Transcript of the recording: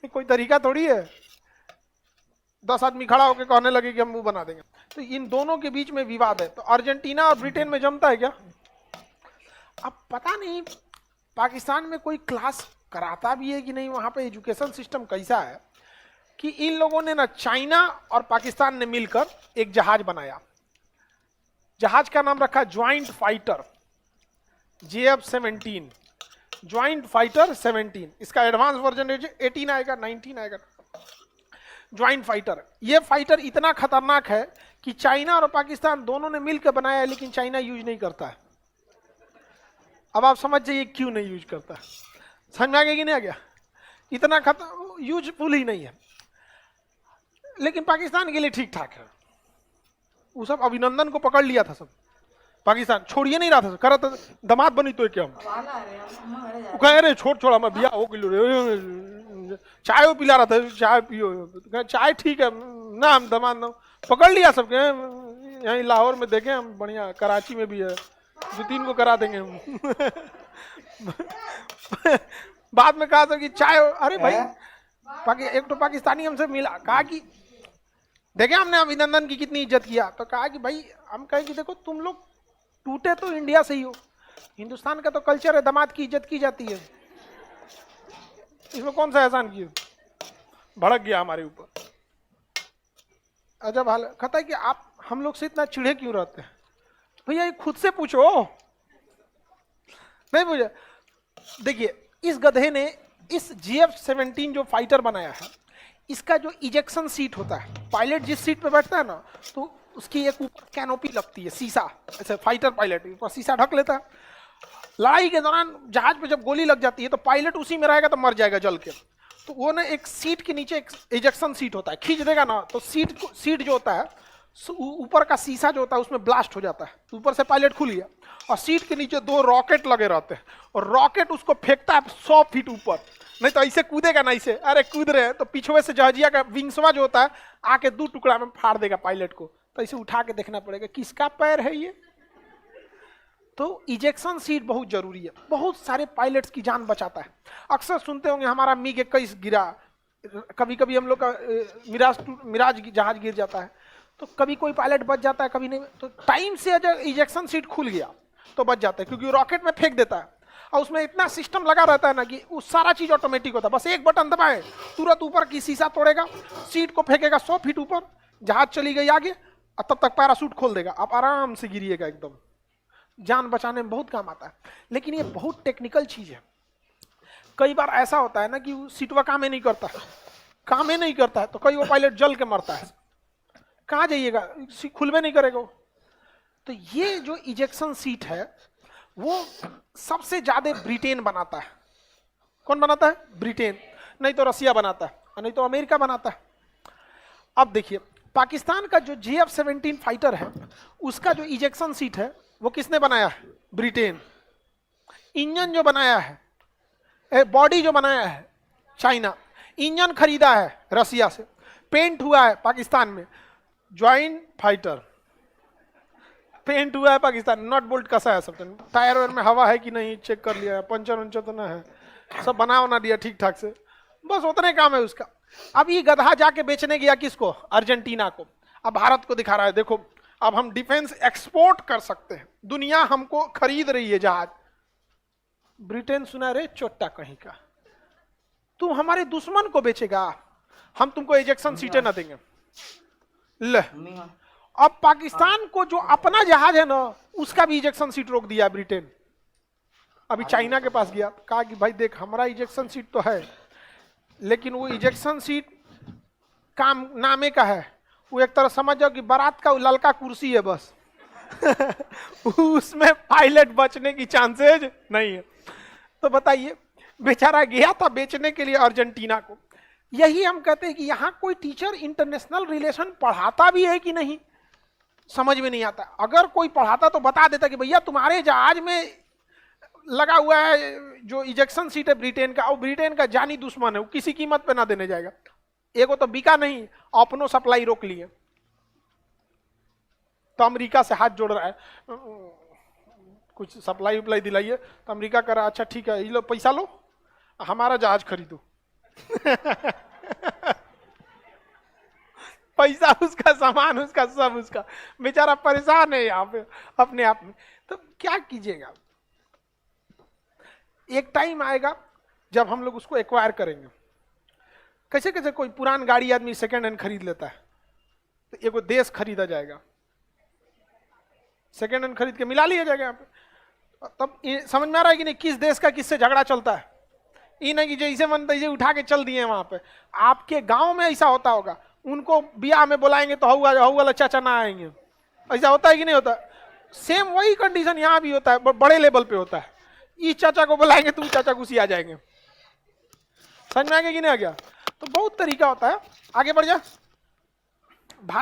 कोई तरीका थोड़ी है 10 आदमी खड़ा होकर कहने लगे कि हम वो बना देंगे। तो इन दोनों के बीच में विवाद है। तो अर्जेंटीना और ब्रिटेन में जमता है क्या? अब पता नहीं पाकिस्तान में कोई क्लास कराता भी है कि नहीं, वहां पे एजुकेशन सिस्टम कैसा है कि इन लोगों ने ना चाइना और पाकिस्तान ने मिलकर एक जहाज बनाया। जहाज का नाम रखा joint fighter JF-17, joint fighter 17। इसका एडवांस वर्जन 18 आएगा, 19 आएगा। ज्वाइंट फाइटर, ये फाइटर इतना खतरनाक है कि चाइना और पाकिस्तान दोनों ने मिलकर बनाया है, लेकिन चाइना यूज नहीं करता है। अब आप समझ जाइए क्यों नहीं यूज करता है। समझ में आ गया कि नहीं आ गया? इतना यूजफुल ही नहीं है, लेकिन पाकिस्तान के लिए ठीक ठाक है। वो सब अभिनंदन को पकड़ लिया था सब, पाकिस्तान छोड़िए नहीं रहा था, कर था दामाद बनी तो क्या हम कह रहे छोड़ मैं बिया हो किलो चाय वो पिला रहा था, चाय पियो, चाय ठीक है ना, हम दामाद ना पकड़ लिया सबके। यहीं लाहौर में देखे हम, बढ़िया कराची में भी है, 2-3 को करा देंगे हम। बाद में कहा था कि चाय, अरे भाई एक तो पाकिस्तानी हमसे मिला, कहा कि देखे हमने अभिनंदन की कितनी इज्जत किया, तो कहा कि भाई हम कहें कि देखो तुम लोग टूटे तो इंडिया से ही हो, हिंदुस्तान का तो कल्चर है दामाद की इज्जत की जाती है, इसमें कौन सा एहसान किया। भड़क गया हमारे ऊपर। अजब हाल कहता है कि आप हम लोग से इतना चिढ़े क्यों रहते हैं। भैया ये खुद से पूछो, नहीं पूछे। देखिए इस गधे ने इस JF-17 जो फाइटर बनाया है, इसका जो इजेक्शन सीट होता है, पायलट जिस सीट पे बैठता है ना, तो उसकी एक ऊपर कैनोपी लगती है, शीशा, ऐसे फाइटर पायलट ऊपर शीशा ढक लेता है। लड़ाई के दौरान जहाज पे जब गोली लग जाती है तो पायलट उसी में रहेगा तो मर जाएगा जल के। तो वो ना एक सीट के नीचे एक इजेक्शन सीट होता है, खींच देगा ना तो सीट जो होता है ऊपर का शीशा जो होता है उसमें ब्लास्ट हो जाता है, ऊपर से पायलट खुल गया और सीट के नीचे 2 रॉकेट लगे रहते हैं और रॉकेट उसको फेंकता है 100 फीट ऊपर। नहीं तो ऐसे कूदेगा ना, ऐसे अरे कूद रहे हैं तो पीछे से जहाजिया का विंग्सवा जो होता है आके 2 टुकड़ा में फाड़ देगा पायलट को। तो इसे उठा के देखना पड़ेगा किसका पैर है ये। तो इजेक्शन सीट बहुत जरूरी है, बहुत सारे पायलट्स की जान बचाता है। अक्सर सुनते होंगे हमारा MiG-21 गिरा, कभी कभी हम लोग का मिराज जहाज गिर जाता है, तो कभी कोई पायलट बच जाता है कभी नहीं। तो टाइम से अगर इजेक्शन सीट खुल गया तो बच जाता है, क्योंकि रॉकेट में फेंक देता है और उसमें इतना सिस्टम लगा रहता है ना कि वो सारा चीज ऑटोमेटिक होता है। बस एक बटन दबाए तुरंत ऊपर की शीशा तोड़ेगा, सीट को फेंकेगा 100 फीट ऊपर, जहाज चली गई आगे और तब तक पैराशूट खोल देगा, आप आराम से गिरिएगा एकदम। जान बचाने में बहुत काम आता है, लेकिन ये बहुत टेक्निकल चीज है। कई बार ऐसा होता है ना कि सीटवा काम ही नहीं करता है तो कई वो पायलट जल के मरता है। कहाँ जाइएगा, खुलवे नहीं करेगा। तो ये जो इजेक्शन सीट है वो सबसे ज्यादा ब्रिटेन बनाता है। कौन बनाता है? ब्रिटेन, नहीं तो रसिया बनाता है और नहीं तो अमेरिका बनाता है। अब देखिए पाकिस्तान का जो JF-17 फाइटर है उसका जो इजेक्शन सीट है वो किसने बनाया है? ब्रिटेन। इंजन जो बनाया है, बॉडी जो बनाया है चाइना, इंजन खरीदा है रसिया से, पेंट हुआ है पाकिस्तान में। ज्वाइंट फाइटर पेंट हुआ है पाकिस्तान, नट बोल्ट कसा है सब, टायर वायर में हवा है कि नहीं चेक कर लिया है, पंचर वंचर तो ना है, सब बना बना दिया ठीक ठाक से, बस उतने काम है उसका। अब ये गधा जाके बेचने गया किसको? अर्जेंटीना को। अब भारत को दिखा रहा है देखो अब हम डिफेंस एक्सपोर्ट कर सकते हैं, दुनिया हमको खरीद रही है जहाज। ब्रिटेन सुना रे चोट्टा कहीं का, तुम हमारे दुश्मन को बेचेगा, हम तुमको इजेक्शन सीटें ना देंगे। ले अब पाकिस्तान को जो अपना जहाज है ना उसका भी इजेक्शन सीट रोक दिया ब्रिटेन। अभी चाइना के पास गया, कहा कि भाई देख हमारा इजेक्शन सीट तो है, लेकिन वो इजेक्शन सीट काम नामे का है, वो एक तरह समझ जाओ कि बारात का ललका कुर्सी है बस। उसमें पायलट बचने की चांसेज नहीं है। तो बताइए बेचारा गया था बेचने के लिए अर्जेंटीना को। यही हम कहते हैं कि यहाँ कोई टीचर इंटरनेशनल रिलेशन पढ़ाता भी है कि नहीं, समझ में नहीं आता। अगर कोई पढ़ाता तो बता देता कि भैया तुम्हारे जहाज में लगा हुआ है जो इजेक्शन सीट है ब्रिटेन का, और ब्रिटेन का जानी दुश्मन है, वो किसी कीमत पे ना देने जाएगा। एगो तो बिका नहीं, अपनों सप्लाई रोक लिए, तो अमेरिका से हाथ जोड़ रहा है, कुछ सप्लाई उप्लाई दिलाइए, तो अमेरिका कह रहा अच्छा ठीक है, ये लो पैसा लो हमारा जहाज खरीदो। पैसा उसका, सामान उसका, सब उसका, बेचारा परेशान है यहाँ पे अपने आप में। तो क्या कीजिएगा, एक टाइम आएगा जब हम लोग उसको एक्वायर करेंगे। कैसे कैसे कोई पुरान गाड़ी आदमी सेकेंड हैंड खरीद लेता है, तो एगो देश खरीदा जाएगा, सेकेंड हैंड खरीद के मिला लिया जाएगा यहाँ पे। तब समझ में आ रहा है कि नहीं किस देश का किससे झगड़ा चलता है। ये नहीं कि जैसे मन तैसे उठा के चल दिए वहां पे। आपके गांव में ऐसा होता होगा, उनको ब्याह में बुलाएंगे तो हऊ वाला चाचा ना आएंगे, ऐसा होता है कि नहीं होता? सेम वही कंडीशन यहाँ भी होता है, बड़े लेवल पे होता है। इस चाचा को बुलाएंगे तो उस चाचा खुशी आ जाएंगे। समझ में आ गया कि नहीं आ गया? तो बहुत तरीका होता है। आगे बढ़ जा। भारत